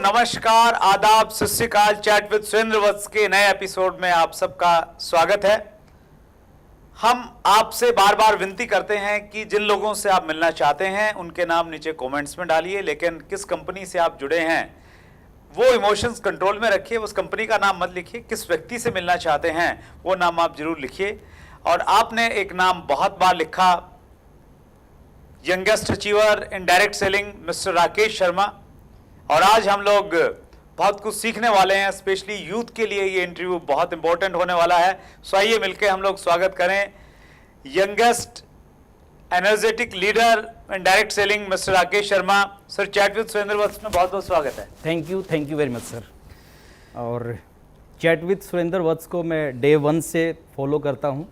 नमस्कार, आदाब, सत श्री अकाल। चैट विद सुरेंद्र वत्स के नए एपिसोड में आप सबका स्वागत है। हम आपसे बार बार विनती करते हैं कि जिन लोगों से आप मिलना चाहते हैं उनके नाम नीचे कमेंट्स में डालिए, लेकिन किस कंपनी से आप जुड़े हैं वो इमोशंस कंट्रोल में रखिए। उस कंपनी का नाम मत लिखिए, किस व्यक्ति से मिलना चाहते हैं वो नाम आप जरूर लिखिए। और आपने एक नाम बहुत बार लिखा, यंगेस्ट अचीवर इन direct selling mister Rakesh Sharma. और आज हम लोग बहुत कुछ सीखने वाले हैं, स्पेशली यूथ के लिए ये इंटरव्यू बहुत इंपॉर्टेंट होने वाला है। सो आइए मिलकर हम लोग स्वागत करें youngest energetic leader in direct selling mister Rakesh Sharma. Sir, chat with Surendra Vats में बहुत बहुत स्वागत है। Thank you very much sir. और चैट विद सुरेंद्र वत्स को मैं डे 1 से फॉलो करता हूँ,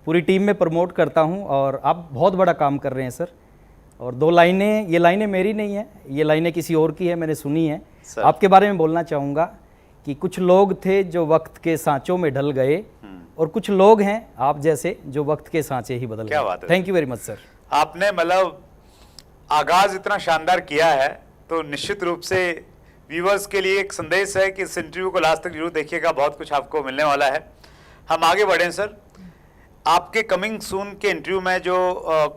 पूरी टीम में प्रमोट करता हूँ और आप बहुत बड़ा काम कर रहे हैं सर। और दो लाइनें, ये लाइनें मेरी नहीं है, ये लाइनें किसी और की है, मैंने सुनी है। आपके बारे में बोलना चाहूँगा कि कुछ लोग थे जो वक्त के सांचों में ढल गए और कुछ लोग हैं आप जैसे जो वक्त के सांचे ही बदल गए। क्या बात है। Thank you very much sir. आपने मतलब आगाज इतना शानदार किया है तो निश्चित रूप से व्यूअर्स के लिए एक संदेश है कि इस इंटरव्यू को लास्ट तक जरूर देखिएगा, बहुत कुछ आपको मिलने वाला है। हम आगे बढ़ें सर, आपके कमिंग सून के इंटरव्यू में जो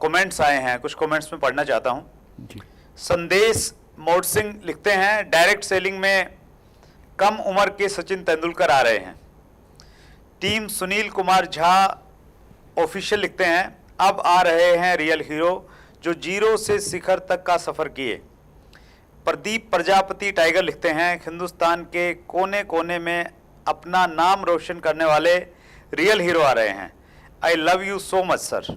कमेंट्स आए हैं, कुछ कमेंट्स में पढ़ना चाहता हूं जी। संदेश मोड़ सिंह लिखते हैं, डायरेक्ट सेलिंग में कम उम्र के सचिन तेंदुलकर आ रहे हैं। टीम सुनील कुमार झा ऑफिशियल लिखते हैं, अब आ रहे हैं रियल हीरो जो जीरो से शिखर तक का सफर किए। प्रदीप प्रजापति टाइगर लिखते हैं, हिंदुस्तान के कोने कोने में अपना नाम रोशन करने वाले रियल हीरो आ रहे हैं। I love you so much sir.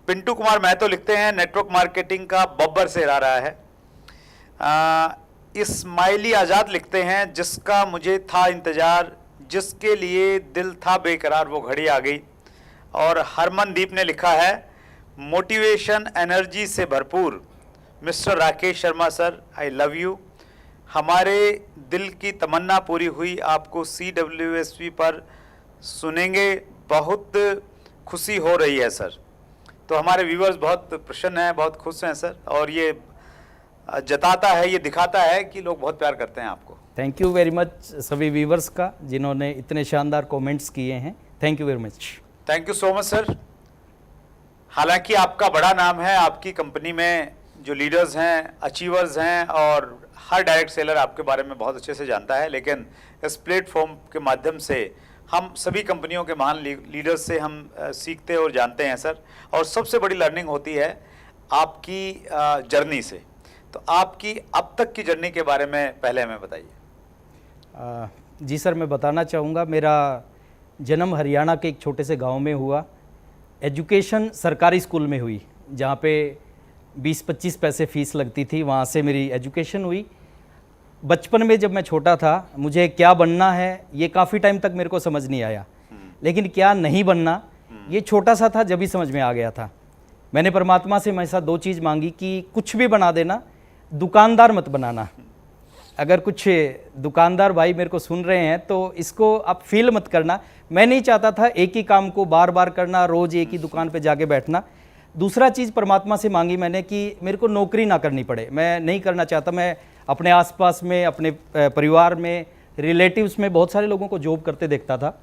Pintu Kumar Mahato लिखते हैं, नेटवर्क मार्केटिंग का बब्बर से आ रहा है। इस्माइली आज़ाद लिखते हैं, जिसका मुझे था इंतज़ार, जिसके लिए दिल था बेकरार, वो घड़ी आ गई। और हरमनदीप ने लिखा है, मोटिवेशन एनर्जी से भरपूर mister Rakesh Sharma sir, I love you. हमारे दिल की तमन्ना पूरी हुई, आपको CWSV पर सुनेंगे, बहुत खुशी हो रही है सर। तो हमारे व्यूअर्स बहुत प्रसन्न हैं, बहुत खुश हैं सर, और ये जताता है, ये दिखाता है कि लोग बहुत प्यार करते हैं आपको। थैंक यू वेरी मच सभी व्यूअर्स का जिन्होंने इतने शानदार कमेंट्स किए हैं। Thank you very much. Thank you so much sir. हालांकि आपका बड़ा नाम है, आपकी कंपनी में जो लीडर्स हैं, अचीवर्स हैं, और हर डायरेक्ट सेलर आपके बारे में बहुत अच्छे से जानता है, लेकिन इस प्लेटफॉर्म के माध्यम से हम सभी कंपनियों के महान लीडर्स से हम सीखते और जानते हैं सर। और सबसे बड़ी लर्निंग होती है आपकी जर्नी से। तो आपकी अब तक की जर्नी के बारे में पहले हमें बताइए। जी सर, मैं बताना चाहूँगा, मेरा जन्म हरियाणा के एक छोटे से गांव में हुआ। एजुकेशन सरकारी स्कूल में हुई, जहाँ पे 20-25 पैसे फ़ीस लगती थी, वहाँ से मेरी एजुकेशन हुई। बचपन में जब मैं छोटा था, मुझे क्या बनना है ये काफ़ी टाइम तक मेरे को समझ नहीं आया, लेकिन क्या नहीं बनना ये छोटा सा था, जब भी समझ में आ गया था। मैंने परमात्मा से हमेशा 2 चीज़ मांगी कि कुछ भी बना देना, दुकानदार मत बनाना। अगर कुछ दुकानदार भाई मेरे को सुन रहे हैं तो इसको आप फील मत करना। मैं नहीं चाहता था एक ही काम को बार बार करना, रोज़ एक ही दुकान पे जाके बैठना। दूसरा चीज़ परमात्मा से मांगी मैंने कि मेरे को नौकरी ना करनी पड़े। मैं नहीं करना चाहता। मैं अपने आसपास में, अपने परिवार में, रिलेटिव्स में बहुत सारे लोगों को जॉब करते देखता था,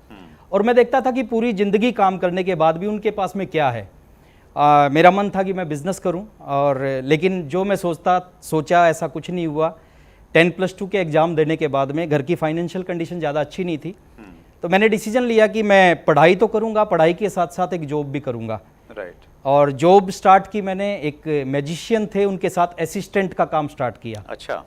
और मैं देखता था कि पूरी ज़िंदगी काम करने के बाद भी उनके पास में क्या है। मेरा मन था कि मैं बिज़नेस करूं, और लेकिन जो मैं सोचा ऐसा कुछ नहीं हुआ। 10+2 के एग्ज़ाम देने के बाद में घर की फाइनेंशियल कंडीशन ज़्यादा अच्छी नहीं थी, तो मैंने डिसीजन लिया कि मैं पढ़ाई तो करूँगा, पढ़ाई के साथ साथ एक जॉब भी करूँगा। राइट। और जॉब स्टार्ट की मैंने, एक मैजिशियन थे उनके साथ असिस्टेंट का काम स्टार्ट किया। अच्छा।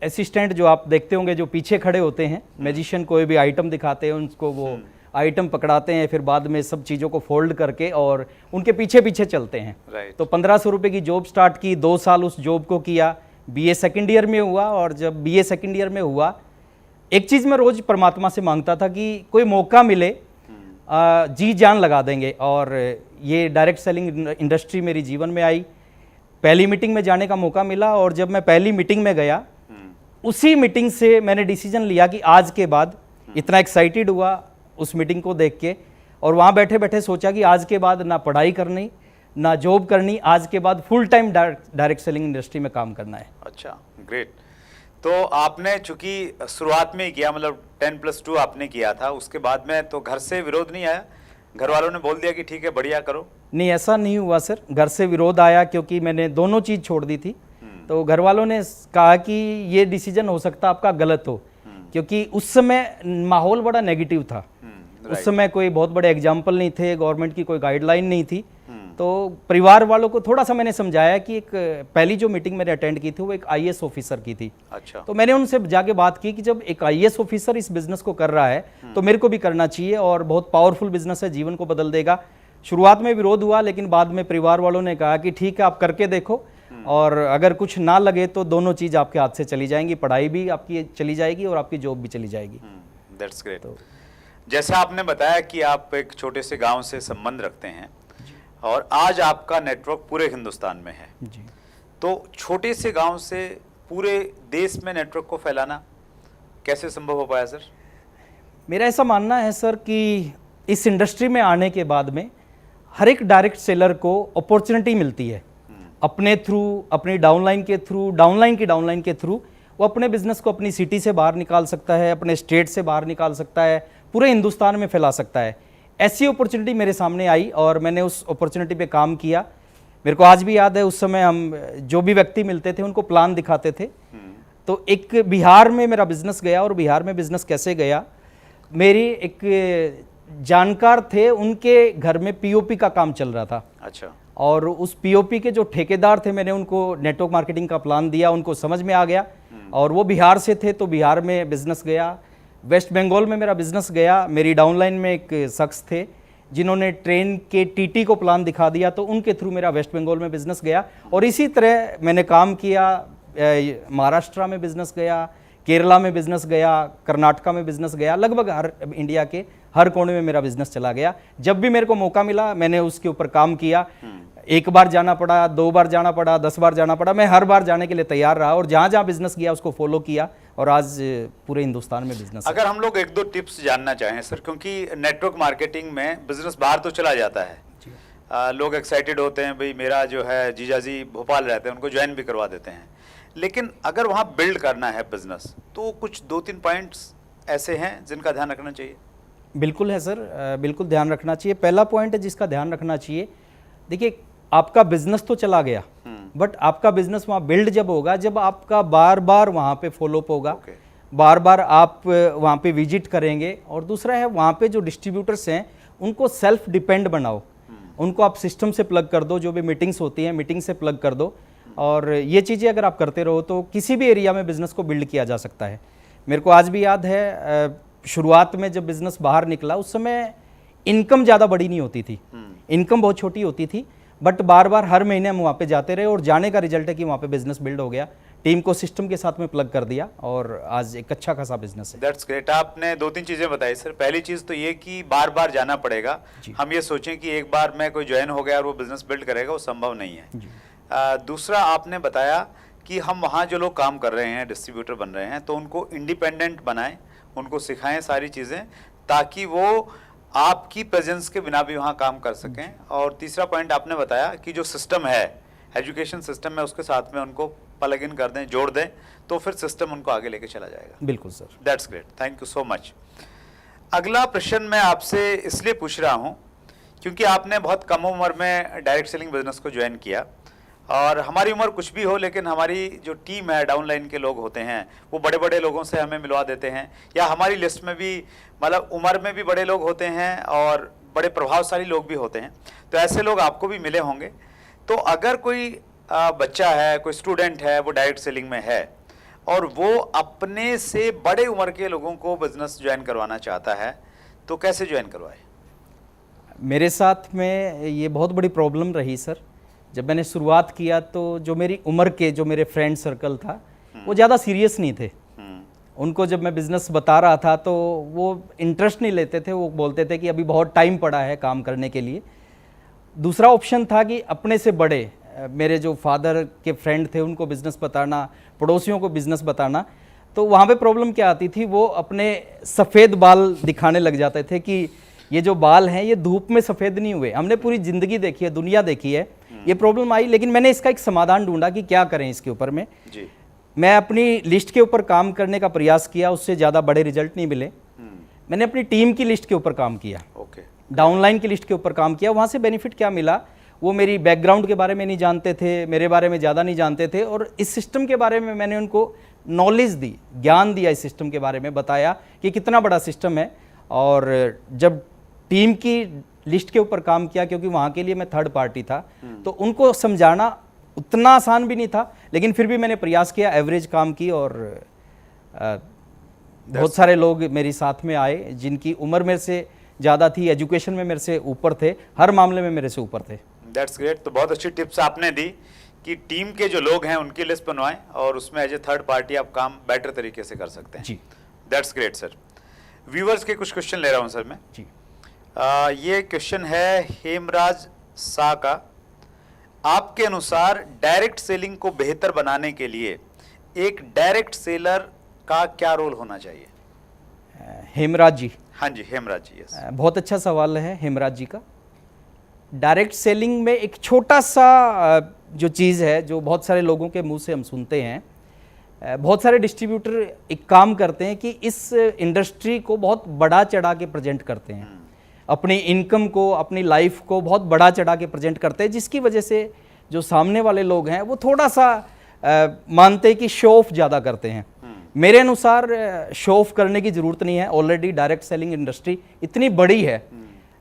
असिस्टेंट जो आप देखते होंगे, जो पीछे खड़े होते हैं, मैजिशियन कोई भी आइटम दिखाते हैं उनको वो आइटम पकड़ाते हैं, फिर बाद में सब चीज़ों को फोल्ड करके और उनके पीछे पीछे चलते हैं। Right. तो 1500 रुपये की जॉब स्टार्ट की, 2 साल उस जॉब को किया। BA सेकेंड ईयर में हुआ, और जब BA सेकेंड ईयर में हुआ, एक चीज़ मैं रोज़ परमात्मा से मांगता था कि कोई मौका मिले, जी जान लगा देंगे। और ये डायरेक्ट सेलिंग इंडस्ट्री मेरी जीवन में आई। पहली मीटिंग में जाने का मौका मिला, और जब मैं पहली मीटिंग में गया, उसी मीटिंग से मैंने डिसीजन लिया कि आज के बाद, इतना एक्साइटेड हुआ उस मीटिंग को देख के, और वहाँ बैठे बैठे सोचा कि आज के बाद ना पढ़ाई करनी, ना जॉब करनी, आज के बाद full time direct selling industry में काम करना है। अच्छा, ग्रेट। तो आपने चूंकि शुरुआत में ही किया, मतलब 10+2 आपने किया था, उसके बाद में तो घर से विरोध नहीं आया? घर वालों ने बोल दिया कि ठीक है बढ़िया करो? नहीं, ऐसा नहीं हुआ सर। घर से विरोध आया क्योंकि मैंने दोनों चीज़ छोड़ दी थी। तो घर वालों ने कहा कि ये डिसीजन हो सकता आपका गलत हो, क्योंकि उस समय माहौल बड़ा नेगेटिव था। उस समय कोई बहुत बड़े एग्जाम्पल नहीं थे, गवर्नमेंट की कोई गाइडलाइन नहीं थी। तो परिवार वालों को थोड़ा सा मैंने समझाया कि एक पहली जो मीटिंग मैंने अटेंड की थी वो एक आईएएस ऑफिसर की थी। अच्छा। तो मैंने उनसे जाके बात की कि जब एक आईएएस ऑफिसर इस बिजनेस को कर रहा है तो मेरे को भी करना चाहिए, और बहुत पावरफुल बिजनेस है, जीवन को बदल देगा। शुरुआत में विरोध हुआ, लेकिन बाद में परिवार वालों ने कहा कि ठीक है आप करके देखो, और अगर कुछ ना लगे तो दोनों चीज़ आपके हाथ से चली जाएंगी, पढ़ाई भी आपकी चली जाएगी और आपकी जॉब भी चली जाएगी। That's great. जैसा आपने बताया कि आप एक छोटे से गांव से संबंध रखते हैं और आज आपका नेटवर्क पूरे हिंदुस्तान में है जी। तो छोटे से गांव से पूरे देश में नेटवर्क को फैलाना कैसे संभव हो पाया सर? मेरा ऐसा मानना है सर कि इस इंडस्ट्री में आने के बाद में हर एक डायरेक्ट सेलर को अपॉर्चुनिटी मिलती है, अपने थ्रू, अपनी डाउनलाइन के थ्रू, डाउनलाइन के थ्रू वो अपने बिजनेस को अपनी सिटी से बाहर निकाल सकता है, अपने स्टेट से बाहर निकाल सकता है, पूरे हिंदुस्तान में फैला सकता है। ऐसी अपॉर्चुनिटी मेरे सामने आई और मैंने उस अपॉर्चुनिटी पे काम किया। मेरे को आज भी याद है, उस समय हम जो भी व्यक्ति मिलते थे उनको प्लान दिखाते थे। तो एक बिहार में मेरा बिजनेस गया, और बिहार में बिजनेस कैसे गया, मेरी एक जानकार थे, उनके घर में पीओपी का काम चल रहा था। अच्छा। और उस पीओपी के जो ठेकेदार थे, मैंने उनको नेटवर्क मार्केटिंग का प्लान दिया, उनको समझ में आ गया, और वो बिहार से थे तो बिहार में बिजनेस गया। वेस्ट बंगाल में मेरा बिजनेस गया। मेरी डाउनलाइन में एक शख्स थे जिन्होंने ट्रेन के टीटी को प्लान दिखा दिया, तो उनके थ्रू मेरा वेस्ट बंगाल में बिजनेस गया। और इसी तरह मैंने काम किया, महाराष्ट्र में बिजनेस गया, केरला में बिजनेस गया, कर्नाटका में बिजनेस गया, लगभग हर इंडिया के हर कोने में मेरा बिजनेस चला गया। जब भी मेरे को मौका मिला मैंने उसके ऊपर काम किया। एक बार जाना पड़ा, 2 बार जाना पड़ा, 10 बार जाना पड़ा, मैं हर बार जाने के लिए तैयार रहा, और जहाँ जहाँ बिजनेस गया उसको फॉलो किया, और आज पूरे हिंदुस्तान में बिजनेस। अगर हम लोग 1-2 टिप्स जानना चाहें सर, क्योंकि नेटवर्क मार्केटिंग में बिजनेस बाहर तो चला जाता है, लोग एक्साइटेड होते हैं, भाई मेरा जो है जीजाजी भोपाल रहते हैं, उनको ज्वाइन भी करवा देते हैं, लेकिन अगर वहाँ बिल्ड करना है बिजनेस तो कुछ 2-3 पॉइंट्स ऐसे हैं जिनका ध्यान रखना चाहिए? बिल्कुल है सर, बिल्कुल ध्यान रखना चाहिए। पहला पॉइंट है जिसका ध्यान रखना चाहिए, देखिए आपका बिजनेस तो चला गया, बट आपका बिजनेस वहाँ बिल्ड जब होगा जब आपका बार बार वहाँ पे फॉलोअप होगा, बार बार आप वहाँ पे विजिट करेंगे। और दूसरा है वहाँ पे जो डिस्ट्रीब्यूटर्स हैं उनको सेल्फ डिपेंड बनाओ, उनको आप सिस्टम से प्लग कर दो, जो भी मीटिंग्स होती हैं मीटिंग से प्लग कर दो, और ये चीज़ें अगर आप करते रहो तो किसी भी एरिया में बिजनेस को बिल्ड किया जा सकता है। मेरे को आज भी याद है, शुरुआत में जब बिजनेस बाहर निकला उस समय इनकम ज़्यादा बड़ी नहीं होती थी, इनकम बहुत छोटी होती थी, बट बार बार हर महीने हम वहाँ पे जाते रहे, और जाने का रिजल्ट है कि वहाँ पे बिजनेस बिल्ड हो गया, टीम को सिस्टम के साथ में प्लग कर दिया, और आज एक अच्छा खासा बिजनेस है। That's great. आपने 2-3 चीज़ें बताई सर। पहली चीज़ तो ये कि बार बार जाना पड़ेगा। हम ये सोचें कि एक बार में कोई ज्वाइन हो गया और वो बिजनेस बिल्ड करेगा, वो संभव नहीं है। दूसरा आपने बताया कि हम वहाँ जो लोग काम कर रहे हैं, डिस्ट्रीब्यूटर बन रहे हैं, तो उनको इंडिपेंडेंट बनाएं, उनको सिखाएं सारी चीज़ें, ताकि वो आपकी प्रेजेंस के बिना भी वहाँ काम कर सकें। और तीसरा पॉइंट आपने बताया कि जो सिस्टम है, एजुकेशन सिस्टम है, उसके साथ में उनको प्लग इन कर दें, जोड़ दें, तो फिर सिस्टम उनको आगे लेके चला जाएगा। बिल्कुल sir. That's great, thank you so much. अगला प्रश्न मैं आपसे इसलिए पूछ रहा हूँ क्योंकि आपने बहुत कम उम्र में डायरेक्ट सेलिंग बिजनेस को ज्वाइन किया, और हमारी उम्र कुछ भी हो, लेकिन हमारी जो टीम है, डाउनलाइन के लोग होते हैं, वो बड़े बड़े लोगों से हमें मिलवा देते हैं, या हमारी लिस्ट में भी मतलब उम्र में भी बड़े लोग होते हैं और बड़े प्रभावशाली लोग भी होते हैं। तो ऐसे लोग आपको भी मिले होंगे। तो अगर कोई बच्चा है, कोई स्टूडेंट है, वो डायरेक्ट सेलिंग में है और वो अपने से बड़े उम्र के लोगों को बिजनेस ज्वाइन करवाना चाहता है, तो कैसे ज्वाइन करवाए? मेरे साथ में ये बहुत बड़ी प्रॉब्लम रही सर। जब मैंने शुरुआत किया तो जो मेरी उम्र के जो मेरे फ्रेंड सर्कल था वो ज़्यादा सीरियस नहीं थे। उनको जब मैं बिज़नेस बता रहा था तो वो इंटरेस्ट नहीं लेते थे, वो बोलते थे कि अभी बहुत टाइम पड़ा है काम करने के लिए। दूसरा ऑप्शन था कि अपने से बड़े मेरे जो फादर के फ्रेंड थे उनको बिज़नेस बताना, पड़ोसियों को बिज़नेस बताना। तो वहाँ पे प्रॉब्लम क्या आती थी, वो अपने सफ़ेद बाल दिखाने लग जाते थे कि ये जो बाल हैं ये धूप में सफ़ेद नहीं हुए, हमने पूरी ज़िंदगी देखी है, दुनिया देखी है। ये प्रॉब्लम आई, लेकिन मैंने इसका एक समाधान ढूंढा कि क्या करें इसके ऊपर में। जी। मैं अपनी लिस्ट के ऊपर काम करने का प्रयास किया, उससे ज़्यादा बड़े रिजल्ट नहीं मिले। मैंने अपनी टीम की लिस्ट के ऊपर काम किया, ओके, डाउनलाइन की लिस्ट के ऊपर काम किया। वहाँ से बेनिफिट क्या मिला, वो मेरी बैकग्राउंड के बारे में नहीं जानते थे, मेरे बारे में ज़्यादा नहीं जानते थे, और इस सिस्टम के बारे में मैंने उनको नॉलेज दी, ज्ञान दिया, इस सिस्टम के बारे में बताया कि कितना बड़ा सिस्टम है। और जब टीम की लिस्ट के ऊपर काम किया, क्योंकि वहाँ के लिए मैं थर्ड पार्टी था, तो उनको समझाना उतना आसान भी नहीं था, लेकिन फिर भी मैंने प्रयास किया, एवरेज काम की। और बहुत सारे लोग मेरे साथ में आए जिनकी उम्र मेरे से ज़्यादा थी, एजुकेशन में मेरे से ऊपर थे, हर मामले में मेरे से ऊपर थे। That's great. तो बहुत अच्छी टिप्स आपने दी कि टीम के जो लोग हैं उनकी लिस्ट बनवाएं और उसमें एज ए थर्ड पार्टी आप काम बेटर तरीके से कर सकते हैं। जी, दैट्स ग्रेट सर। व्यूवर्स के कुछ क्वेश्चन ले रहा हूं सर मैं जी। ये क्वेश्चन है हेमराज शाह का। आपके अनुसार डायरेक्ट सेलिंग को बेहतर बनाने के लिए एक डायरेक्ट सेलर का क्या रोल होना चाहिए? हेमराज जी, हाँ जी, हेमराज जी, यस। बहुत अच्छा सवाल है हेमराज जी का। डायरेक्ट सेलिंग में एक छोटा सा जो चीज़ है, जो बहुत सारे लोगों के मुंह से हम सुनते हैं, बहुत सारे डिस्ट्रीब्यूटर एक काम करते हैं कि इस इंडस्ट्री को बहुत बड़ा चढ़ा के प्रेजेंट करते हैं, अपनी इनकम को, अपनी लाइफ को बहुत बड़ा चढ़ा के प्रेजेंट करते हैं, जिसकी वजह से जो सामने वाले लोग हैं वो थोड़ा सा मानते हैं कि शो ऑफ ज़्यादा करते हैं। मेरे अनुसार शो ऑफ करने की ज़रूरत नहीं है। ऑलरेडी डायरेक्ट सेलिंग इंडस्ट्री इतनी बड़ी है,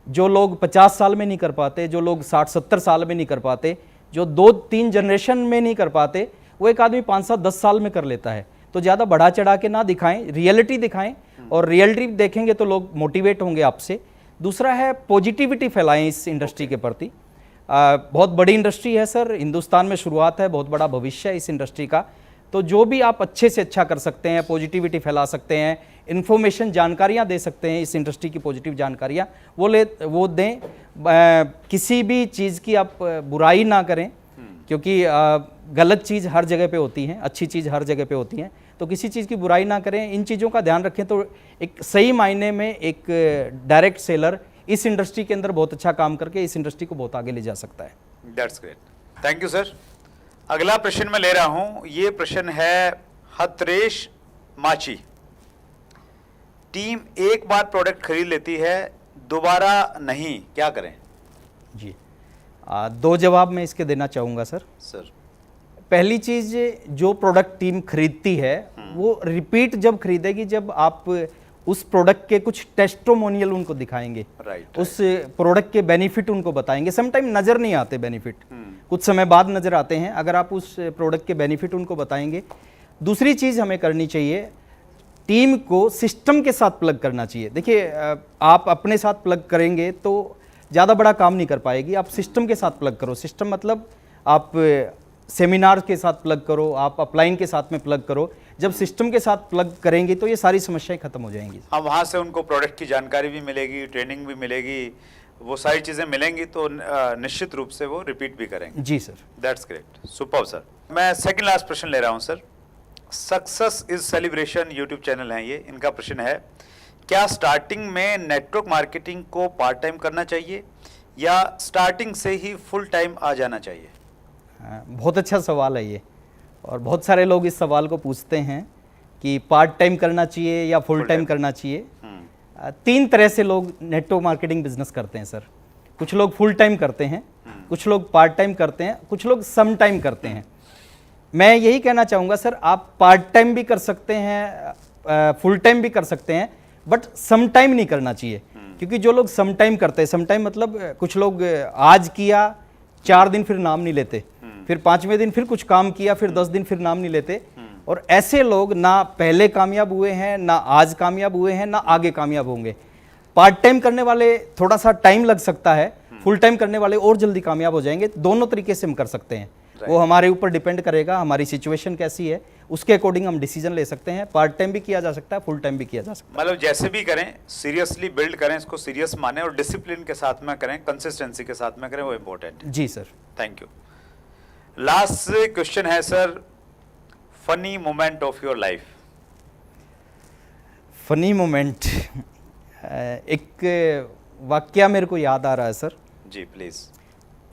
जो लोग 50 साल में नहीं कर पाते, जो लोग 60-70 साल में नहीं कर पाते, जो 2-3 जनरेशन में नहीं कर पाते, वो एक आदमी 5-7-10 साल में कर लेता है। तो ज़्यादा बढ़ा चढ़ा के ना दिखाएं, रियलिटी दिखाएं, और रियलिटी देखेंगे तो लोग मोटिवेट होंगे आपसे। दूसरा है पॉजिटिविटी फैलाएं इस इंडस्ट्री के प्रति। बहुत बड़ी इंडस्ट्री है सर, हिंदुस्तान में शुरुआत है, बहुत बड़ा भविष्य है इस इंडस्ट्री का। तो जो भी आप अच्छे से अच्छा कर सकते हैं, पॉजिटिविटी फैला सकते हैं, इन्फॉर्मेशन, जानकारियां दे सकते हैं, इस इंडस्ट्री की पॉजिटिव जानकारियां वो दें। किसी भी चीज़ की आप बुराई ना करें, क्योंकि गलत चीज़ हर जगह पे होती है, अच्छी चीज़ हर जगह पे होती है। तो किसी चीज़ की बुराई ना करें, इन चीज़ों का ध्यान रखें। तो एक सही मायने में एक डायरेक्ट सेलर इस इंडस्ट्री के अंदर बहुत अच्छा काम करके इस इंडस्ट्री को बहुत आगे ले जा सकता है। That's great, thank you sir. अगला प्रश्न मैं ले रहा हूं, ये प्रश्न है हतरेश माची। टीम एक बार प्रोडक्ट खरीद लेती है, दोबारा नहीं, क्या करें? जी, 2 जवाब मैं इसके देना चाहूँगा सर। पहली चीज़, जो प्रोडक्ट टीम खरीदती है वो रिपीट जब खरीदेगी जब आप उस प्रोडक्ट के कुछ टेस्टिमोनियल उनको दिखाएंगे, राइट, उस प्रोडक्ट के बेनिफिट उनको बताएंगे। समटाइम नज़र नहीं आते बेनिफिट, कुछ समय बाद नज़र आते हैं। अगर आप उस प्रोडक्ट के बेनिफिट उनको बताएंगे। दूसरी चीज़ हमें करनी चाहिए, टीम को सिस्टम के साथ प्लग करना चाहिए। देखिए, आप अपने साथ प्लग करेंगे तो ज़्यादा बड़ा काम नहीं कर पाएगी, आप सिस्टम के साथ प्लग करो। सिस्टम मतलब आप सेमिनार के साथ प्लग करो, आप अपलाइन के साथ में प्लग करो। जब सिस्टम के साथ प्लग करेंगे तो ये सारी समस्याएं खत्म हो जाएंगी। हाँ, वहाँ से उनको प्रोडक्ट की जानकारी भी मिलेगी, ट्रेनिंग भी मिलेगी, वो सारी चीज़ें मिलेंगी, तो निश्चित रूप से वो रिपीट भी करेंगे। जी sir. That's great, superb sir. मैं सेकंड लास्ट प्रश्न ले रहा हूँ sir. Success is celebration YouTube channel है ये, इनका प्रश्न है, क्या स्टार्टिंग में नेटवर्क मार्केटिंग को पार्ट टाइम करना चाहिए या स्टार्टिंग से ही फुल टाइम आ जाना चाहिए? बहुत अच्छा सवाल है ये, और बहुत सारे लोग इस सवाल को पूछते हैं कि पार्ट टाइम करना चाहिए या फुल टाइम करना चाहिए। 3 तरह से लोग नेटवर्क मार्केटिंग बिजनेस करते हैं सर। कुछ लोग फुल टाइम करते हैं, कुछ लोग पार्ट टाइम करते हैं, कुछ लोग सम टाइम करते हैं। मैं यही कहना चाहूँगा सर, आप पार्ट टाइम भी कर सकते हैं, फुल टाइम भी कर सकते हैं, बट सम टाइम नहीं करना चाहिए। क्योंकि जो लोग सम टाइम करते हैं, सम टाइम मतलब कुछ लोग आज किया, 4 दिन फिर नाम नहीं लेते, फिर 5वें दिन फिर कुछ काम किया, फिर 10 दिन फिर नाम नहीं लेते। और ऐसे लोग ना पहले कामयाब हुए हैं, ना आज कामयाब हुए हैं, ना आगे कामयाब होंगे। पार्ट टाइम करने वाले थोड़ा सा टाइम लग सकता है, फुल टाइम करने वाले और जल्दी कामयाब हो जाएंगे। दोनों तरीके से हम कर सकते हैं, वो हमारे ऊपर डिपेंड करेगा, हमारी सिचुएशन कैसी है उसके अकॉर्डिंग हम डिसीजन ले सकते हैं। पार्ट टाइम भी किया जा सकता है, फुल टाइम भी किया जा सकता है। मतलब जैसे भी करें, सीरियसली बिल्ड करें, इसको सीरियस माने और डिसिप्लिन के साथ में करें, कंसिस्टेंसी के साथ में करें, वो इम्पोर्टेंट है। जी sir. Thank you. Last question है sir, funny moment of your life. Funny moment, एक वाकया मेरे को याद आ रहा है सर। जी प्लीज।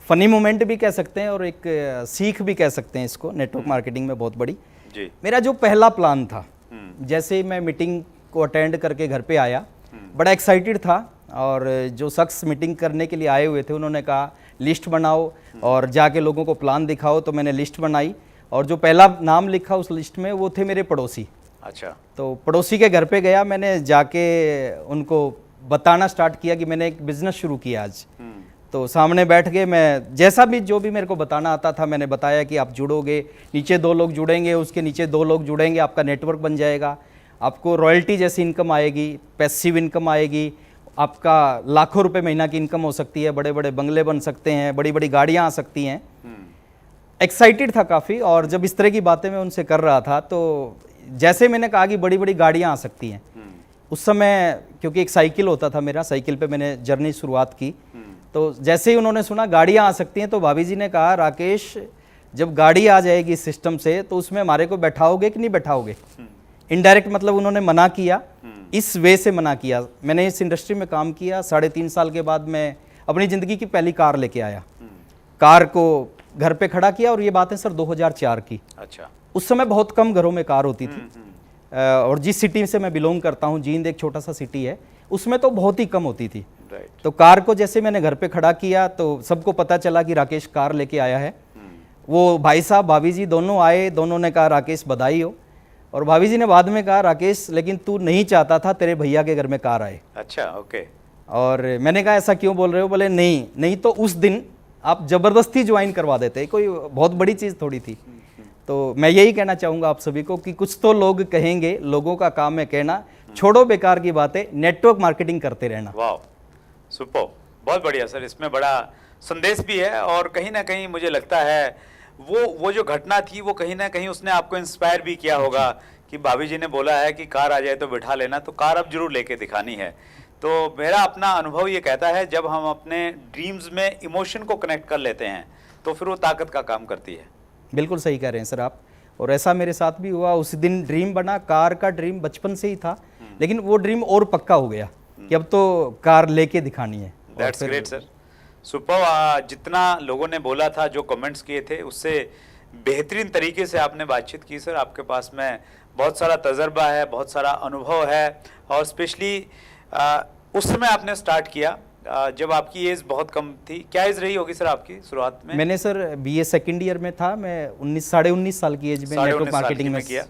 फनी मोमेंट भी कह सकते हैं और एक सीख भी कह सकते हैं इसको, नेटवर्क मार्केटिंग में बहुत बड़ी। जी। मेरा जो पहला प्लान था, जैसे मैं मीटिंग को अटेंड करके घर पे आया, बड़ा एक्साइटेड था, और जो शख्स मीटिंग करने के लिए आए हुए थे उन्होंने कहा लिस्ट बनाओ और जाके लोगों को प्लान दिखाओ। तो मैंने लिस्ट बनाई, और जो पहला नाम लिखा उस लिस्ट में वो थे मेरे पड़ोसी। अच्छा। तो पड़ोसी के घर पे गया, मैंने जाके उनको बताना स्टार्ट किया कि मैंने एक बिज़नेस शुरू किया आज। तो सामने बैठ गए, मैं जैसा भी जो भी मेरे को बताना आता था मैंने बताया कि आप जुड़ोगे, नीचे 2 लोग जुड़ेंगे, उसके नीचे 2 लोग जुड़ेंगे, आपका नेटवर्क बन जाएगा, आपको रॉयल्टी जैसी इनकम आएगी, पैसिव इनकम आएगी, आपका लाखों रुपए महीना की इनकम हो सकती है, बड़े बड़े बंगले बन सकते हैं, बड़ी बड़ी गाड़ियाँ आ सकती हैं। एक्साइटेड था काफ़ी, और जब इस तरह की बातें मैं उनसे कर रहा था तो जैसे मैंने कहा कि बड़ी बड़ी गाड़ियाँ आ सकती हैं, उस समय क्योंकि एक साइकिल होता था मेरा, साइकिल पे मैंने जर्नी शुरुआत की। तो जैसे ही उन्होंने सुना गाड़ियाँ आ सकती हैं तो भाभी जी ने कहा राकेश जब गाड़ी आ जाएगी इस सिस्टम से तो उसमें हमारे को बैठाओगे कि नहीं बैठाओगे। इनडायरेक्ट मतलब उन्होंने मना किया, इस वे से मना किया। मैंने इस इंडस्ट्री में काम किया, 3.5 साल के बाद मैं अपनी ज़िंदगी की पहली कार लेके आया। कार को घर पे खड़ा किया, और ये बात है सर 2004 की। अच्छा। उस समय बहुत कम घरों में कार होती थी, और जिस सिटी से मैं बिलोंग करता हूँ, जींद एक छोटा सा सिटी है, उसमें तो बहुत ही कम होती थी। तो कार को जैसे मैंने घर पे खड़ा किया तो सबको पता चला कि राकेश कार लेके आया है। वो भाई साहब भाभी जी दोनों आए, दोनों ने कहा राकेश बधाई हो, और भाभी जी ने बाद में कहा राकेश लेकिन तू नहीं चाहता था तेरे भैया के घर में कार आए। अच्छा, ओके। और मैंने कहा ऐसा क्यों बोल रहे हो? बोले नहीं तो उस दिन आप जबरदस्ती ज्वाइन करवा देते, कोई बहुत बड़ी चीज़ थोड़ी थी। तो मैं यही कहना चाहूँगा आप सभी को कि कुछ तो लोग कहेंगे, लोगों का काम है कहना, छोड़ो बेकार की बातें, नेटवर्क मार्केटिंग करते रहना। वाह, सुपर, बहुत बढ़िया सर। इसमें बड़ा संदेश भी है, और कहीं ना कहीं मुझे लगता है वो जो घटना थी वो कहीं ना कहीं उसने आपको इंस्पायर भी किया होगा कि भाभी जी ने बोला है कि कार आ जाए तो बिठा लेना, तो कार अब जरूर लेके दिखानी है। तो मेरा अपना अनुभव ये कहता है जब हम अपने ड्रीम्स में इमोशन को कनेक्ट कर लेते हैं तो फिर वो ताकत का काम करती है। बिल्कुल सही कह रहे हैं सर आप, और ऐसा मेरे साथ भी हुआ। उस दिन ड्रीम बना, कार का ड्रीम बचपन से ही था, लेकिन वो ड्रीम और पक्का हो गया कि अब तो कार लेके दिखानी है। That's great sir, super. जितना लोगों ने बोला था, जो कमेंट्स किए थे, उससे बेहतरीन तरीके से आपने बातचीत की सर। आपके पास में बहुत सारा तजर्बा है, बहुत सारा अनुभव है, और स्पेशली उस समय आपने स्टार्ट किया जब आपकी एज बहुत कम थी। क्या एज रही होगी सर आपकी शुरुआत में? मैंने सर बीए सेकंड ईयर में था, मैं 19 साल की एज में नेटवर्क मार्केटिंग में किया।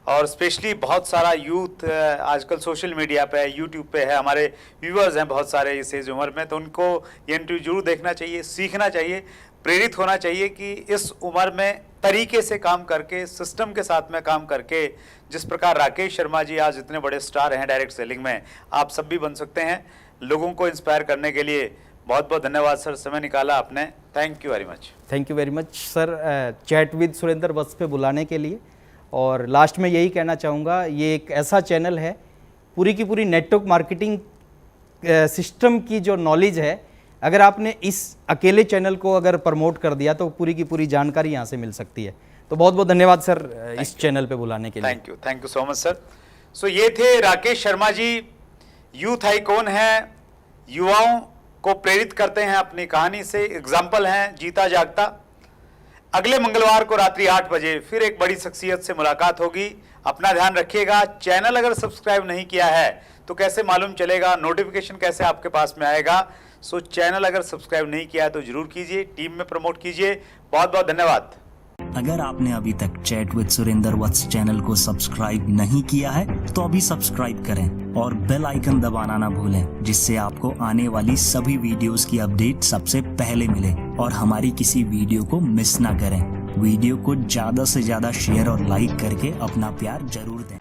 और स्पेशली बहुत सारा यूथ आजकल सोशल मीडिया पे, यूट्यूब पे है, हमारे व्यूअर्स हैं बहुत सारे इस एज उम्र में, तो उनको ये इंटरव्यू जरूर देखना चाहिए, सीखना चाहिए, प्रेरित होना चाहिए कि इस उम्र में तरीके से काम करके, सिस्टम के साथ में काम करके, जिस प्रकार राकेश शर्मा जी आज इतने बड़े स्टार हैं डायरेक्ट सेलिंग में, आप सब भी बन सकते हैं। लोगों को इंस्पायर करने के लिए बहुत बहुत धन्यवाद सर, समय निकाला आपने। Thank you very much. Thank you very much sir, chat with Surendra Vats पे बुलाने के लिए। और लास्ट में यही कहना चाहूँगा, ये एक ऐसा चैनल है, पूरी की पूरी नेटवर्क मार्केटिंग सिस्टम की जो नॉलेज है, अगर आपने इस अकेले चैनल को अगर प्रमोट कर दिया तो पूरी की पूरी जानकारी यहाँ से मिल सकती है। तो बहुत बहुत धन्यवाद सर इस चैनल पे बुलाने के लिए। Thank you so much sir. So ये थे राकेश शर्मा जी, यूथ आइकॉन हैं, युवाओं को प्रेरित करते हैं अपनी कहानी से, एग्जाम्पल हैं जीता जागता। अगले मंगलवार को रात्रि 8 बजे फिर एक बड़ी शख्सियत से मुलाकात होगी। अपना ध्यान रखिएगा। चैनल अगर सब्सक्राइब नहीं किया है तो कैसे मालूम चलेगा, नोटिफिकेशन कैसे आपके पास में आएगा। सो चैनल अगर सब्सक्राइब नहीं किया है तो जरूर कीजिए, टीम में प्रमोट कीजिए। बहुत बहुत धन्यवाद। अगर आपने अभी तक chat with Surendra Vats channel को सब्सक्राइब नहीं किया है तो अभी सब्सक्राइब करें और बेल आइकन दबाना ना भूलें, जिससे आपको आने वाली सभी वीडियोस की अपडेट सबसे पहले मिले और हमारी किसी वीडियो को मिस ना करें। वीडियो को ज्यादा से ज्यादा शेयर और लाइक करके अपना प्यार जरूर दें।